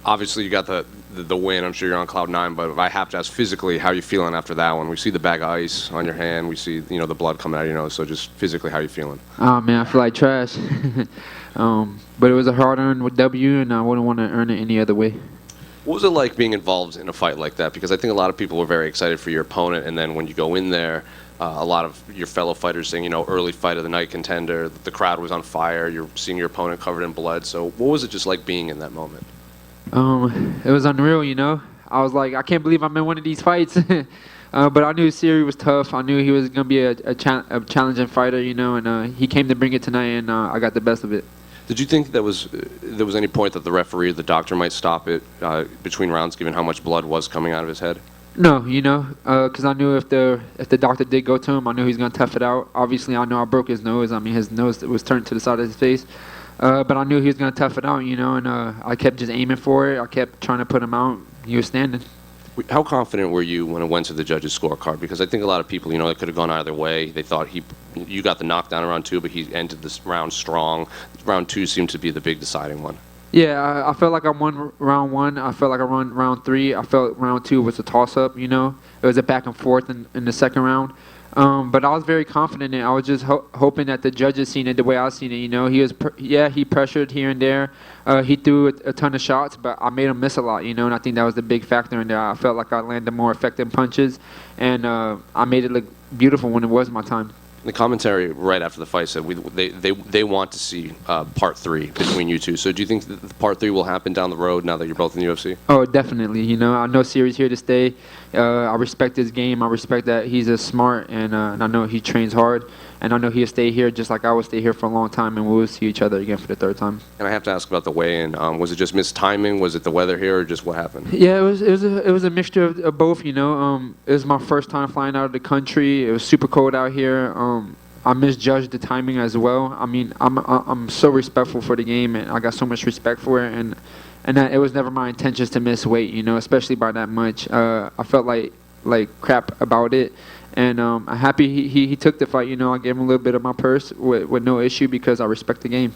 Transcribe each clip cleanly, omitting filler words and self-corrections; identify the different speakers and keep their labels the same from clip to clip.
Speaker 1: Obviously, you got the win. I'm sure you're on cloud nine. But if I have to ask physically, how you feeling after that one? We see the bag of ice on your hand. We see the blood coming out of your nose. So just physically, how you feeling?
Speaker 2: Oh man, I feel like trash. But it was a hard-earned W, and I wouldn't want to earn it any other way.
Speaker 1: What was it like being involved in a fight like that? Because I think a lot of people were very excited for your opponent, and then when you go in there, a lot of your fellow fighters saying, early fight of the night contender. The crowd was on fire. You're seeing your opponent covered in blood. So what was it just like being in that moment?
Speaker 2: It was unreal, I was like, I can't believe I'm in one of these fights. But I knew Serhiy was tough. I knew he was going to be a challenging fighter, and he came to bring it tonight, and I got the best of it.
Speaker 1: Did you think there was any point that the referee or the doctor might stop it between rounds, given how much blood was coming out of his head?
Speaker 2: No, because I knew if the doctor did go to him, I knew he was going to tough it out. Obviously, I know I broke his nose. I mean, his nose was turned to the side of his face. But I knew he was going to tough it out, and I kept just aiming for it. I kept trying to put him out. He was standing.
Speaker 1: How confident were you when it went to the judges' scorecard? Because I think a lot of people, it could have gone either way. They thought you got the knockdown in round two, but he ended this round strong. Round two seemed to be the big deciding one.
Speaker 2: Yeah, I felt like I won round one. I felt like I won round three. I felt round two was a toss-up, It was a back and forth in the second round. But I was very confident in it. I was just hoping that the judges seen it the way I seen it. He pressured here and there. He threw a ton of shots, but I made him miss a lot, and I think that was the big factor in there. I felt like I landed more effective punches, and I made it look beautiful when it was my time.
Speaker 1: The commentary right after the fight said they want to see part three between you two. So do you think that part three will happen down the road now that you're both in the UFC?
Speaker 2: Oh, definitely. I know Serhiy's here to stay. I respect his game. I respect that he's smart, and I know he trains hard. And I know he'll stay here just like I will stay here for a long time, and we'll see each other again for the third time.
Speaker 1: And I have to ask about the weigh-in. Was it just mistiming? Was it the weather here, or just what happened?
Speaker 2: Yeah, it was a mixture of both. It was my first time flying out of the country. It was super cold out here. I misjudged the timing as well. I mean, I'm so respectful for the game, and I got so much respect for it, and it was never my intentions to miss weight. Especially by that much. I felt like crap about it. And I'm happy he took the fight. I gave him a little bit of my purse with no issue because I respect the game.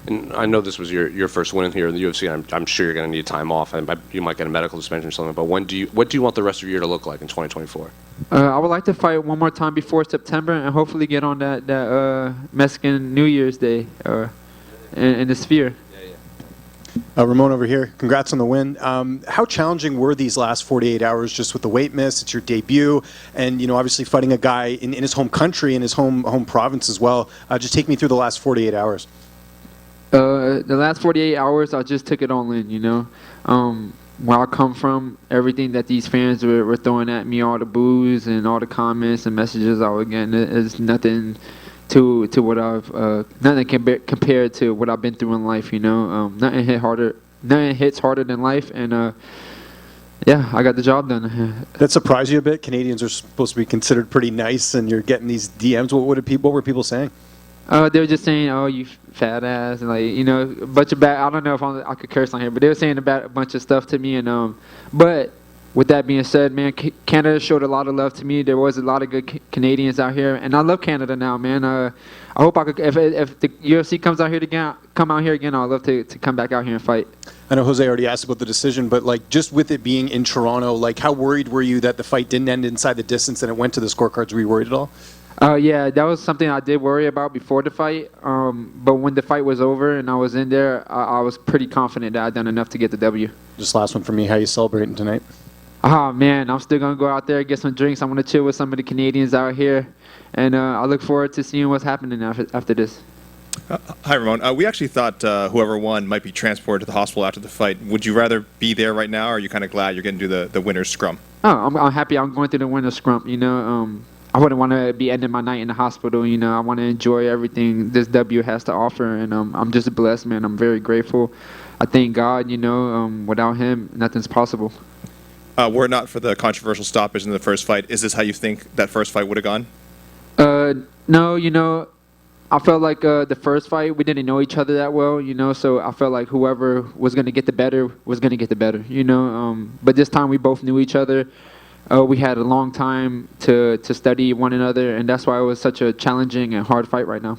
Speaker 1: And I know this was your first win here in the UFC. I'm sure you're going to need time off, and you might get a medical suspension or something. But what do you want the rest of your year to look like in 2024?
Speaker 2: I would like to fight one more time before September and hopefully get on that Mexican New Year's Day in the Sphere.
Speaker 3: Ramon over here, congrats on the win. How challenging were these last 48 hours just with the weight miss? It's your debut, and obviously fighting a guy in his home country, in his home province as well. Just take me through the last 48 hours.
Speaker 2: The last 48 hours, I just took it all in, where I come from, everything that these fans were throwing at me, all the boos and all the comments and messages I was getting, is nothing to what nothing compared to what I've been through in life, nothing hits harder than life, and yeah, I got the job done.
Speaker 3: That surprised you a bit? Canadians are supposed to be considered pretty nice, and you're getting these DMs. What were people saying?
Speaker 2: They were just saying, "Oh, you fat ass," and a bunch of bad. I don't know if I could curse on here, but they were saying about a bunch of stuff to me, and but. With that being said, man, Canada showed a lot of love to me. There was a lot of good Canadians out here, and I love Canada now, man. I hope I could, if the UFC comes out here again, I'd love to come back out here and fight.
Speaker 3: I know Jose already asked about the decision, but just with it being in Toronto, how worried were you that the fight didn't end inside the distance and it went to the scorecards? Were you worried at all?
Speaker 2: Yeah, that was something I did worry about before the fight. But when the fight was over and I was in there, I was pretty confident that I'd done enough to get the W.
Speaker 3: Just last one for me. How are you celebrating tonight?
Speaker 2: Oh, man, I'm still going to go out there, get some drinks. I'm going to chill with some of the Canadians out here. And I look forward to seeing what's happening after this.
Speaker 4: Hi, Ramon. We actually thought whoever won might be transported to the hospital after the fight. Would you rather be there right now, or are you kind of glad you're getting to do the winner's scrum?
Speaker 2: Oh, I'm happy I'm going through the winner's scrum. I wouldn't want to be ending my night in the hospital. I want to enjoy everything this W has to offer. And I'm just blessed, man. I'm very grateful. I thank God, without him, nothing's possible.
Speaker 4: Were it not for the controversial stoppage in the first fight, is this how you think that first fight would have gone?
Speaker 2: No, I felt like the first fight, we didn't know each other that well, so I felt like whoever was going to get the better was going to get the better, But this time we both knew each other. We had a long time to study one another, and that's why it was such a challenging and hard fight right now.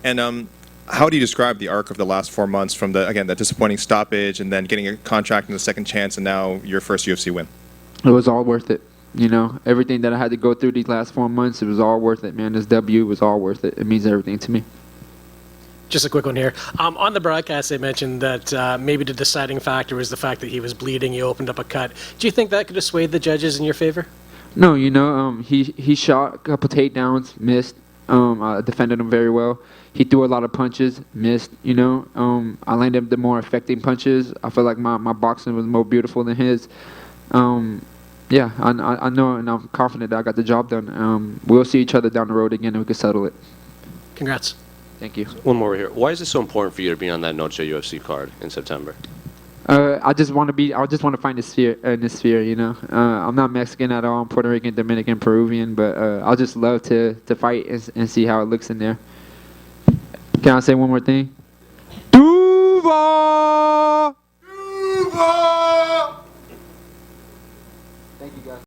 Speaker 4: And How do you describe the arc of the last 4 months from that disappointing stoppage and then getting a contract and a second chance and now your first UFC win?
Speaker 2: It was all worth it. You know, everything that I had to go through these last 4 months, it was all worth it, man. This W was all worth it. It means everything to me.
Speaker 5: Just a quick one here. On the broadcast, they mentioned that maybe the deciding factor was the fact that he was bleeding. He opened up a cut. Do you think that could have swayed the judges in your favor?
Speaker 2: No, you know, he shot a couple takedowns, missed. I defended him very well. He threw a lot of punches, missed. You know, I landed the more affecting punches. I feel like my boxing was more beautiful than his. Yeah, I know, and I'm confident that I got the job done. We'll see each other down the road again, and we can settle it.
Speaker 5: Congrats.
Speaker 2: Thank you.
Speaker 1: One more here. Why is it so important for you to be on that Noche UFC card in September?
Speaker 2: I just want to find the sphere in the sphere. You know, I'm not Mexican at all. I'm Puerto Rican, Dominican, Peruvian, but I'll just love to fight and see how it looks in there. Can I say one more thing? Duval! Duval! Thank you, guys.